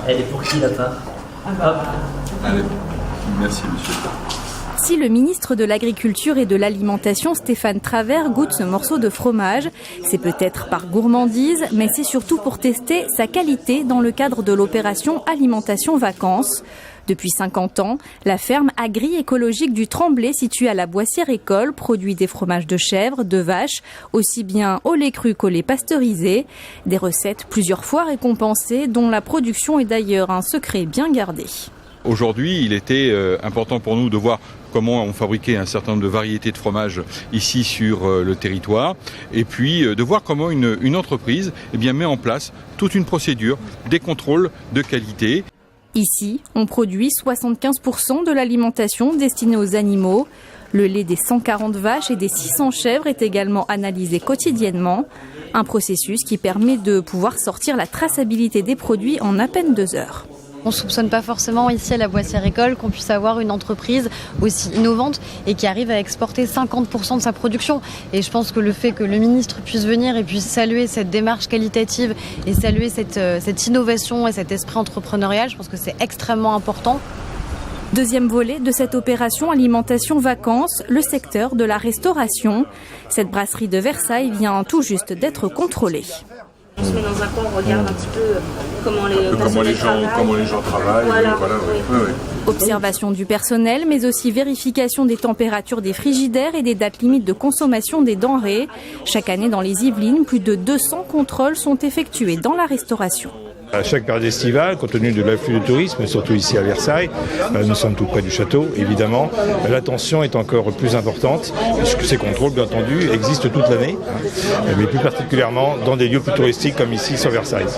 Elle est pour qui la part? Hop. Allez, merci monsieur. Si le ministre de l'Agriculture et de l'Alimentation, Stéphane Travert, goûte ce morceau de fromage, c'est peut-être par gourmandise, mais c'est surtout pour tester sa qualité dans le cadre de l'opération Alimentation Vacances. Depuis 50 ans, la ferme agri-écologique du Tremblay, située à la Boissière-École, produit des fromages de chèvre, de vache, aussi bien au lait cru qu'au lait pasteurisé. Des recettes plusieurs fois récompensées, dont la production est d'ailleurs un secret bien gardé. Aujourd'hui, il était important pour nous de voir comment on fabriquait un certain nombre de variétés de fromages ici sur le territoire, et puis de voir comment une entreprise met en place toute une procédure, des contrôles de qualité. Ici, on produit 75% de l'alimentation destinée aux animaux. Le lait des 140 vaches et des 600 chèvres est également analysé quotidiennement. Un processus qui permet de pouvoir sortir la traçabilité des produits en à peine 2 heures. On ne soupçonne pas forcément ici à la Boissière-École qu'on puisse avoir une entreprise aussi innovante et qui arrive à exporter 50% de sa production. Et je pense que le fait que le ministre puisse venir et puisse saluer cette démarche qualitative et saluer cette innovation et cet esprit entrepreneurial, je pense que c'est extrêmement important. Deuxième volet de cette opération Alimentation Vacances, le secteur de la restauration. Cette brasserie de Versailles vient tout juste d'être contrôlée. On se met dans un coin, on regarde un petit peu comment les gens travaillent. Voilà. Oui. Observation du personnel, mais aussi vérification des températures des frigidaires et des dates limites de consommation des denrées. Chaque année dans les Yvelines, plus de 200 contrôles sont effectués dans la restauration. À chaque période estivale, compte tenu de l'afflux de tourisme, surtout ici à Versailles, nous sommes tout près du château, évidemment, l'attention est encore plus importante, puisque ces contrôles, bien entendu, existent toute l'année, mais plus particulièrement dans des lieux plus touristiques comme ici sur Versailles.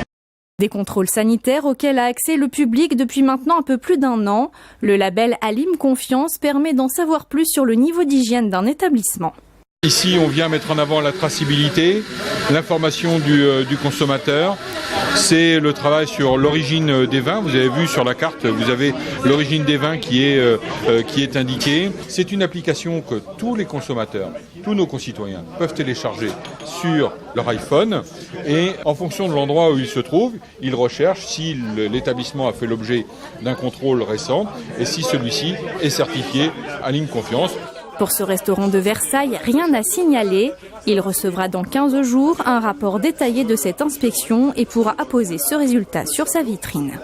Des contrôles sanitaires auxquels a accès le public depuis maintenant un peu plus d'1 an. Le label Alim Confiance permet d'en savoir plus sur le niveau d'hygiène d'un établissement. Ici, on vient mettre en avant la traçabilité, l'information du consommateur. C'est le travail sur l'origine des vins. Vous avez vu sur la carte, vous avez l'origine des vins qui est indiquée. C'est une application que tous les consommateurs, tous nos concitoyens peuvent télécharger sur leur iPhone. Et en fonction de l'endroit où ils se trouvent, ils recherchent si l'établissement a fait l'objet d'un contrôle récent et si celui-ci est certifié Alim Confiance. Pour ce restaurant de Versailles, rien à signaler. Il recevra dans 15 jours un rapport détaillé de cette inspection et pourra apposer ce résultat sur sa vitrine.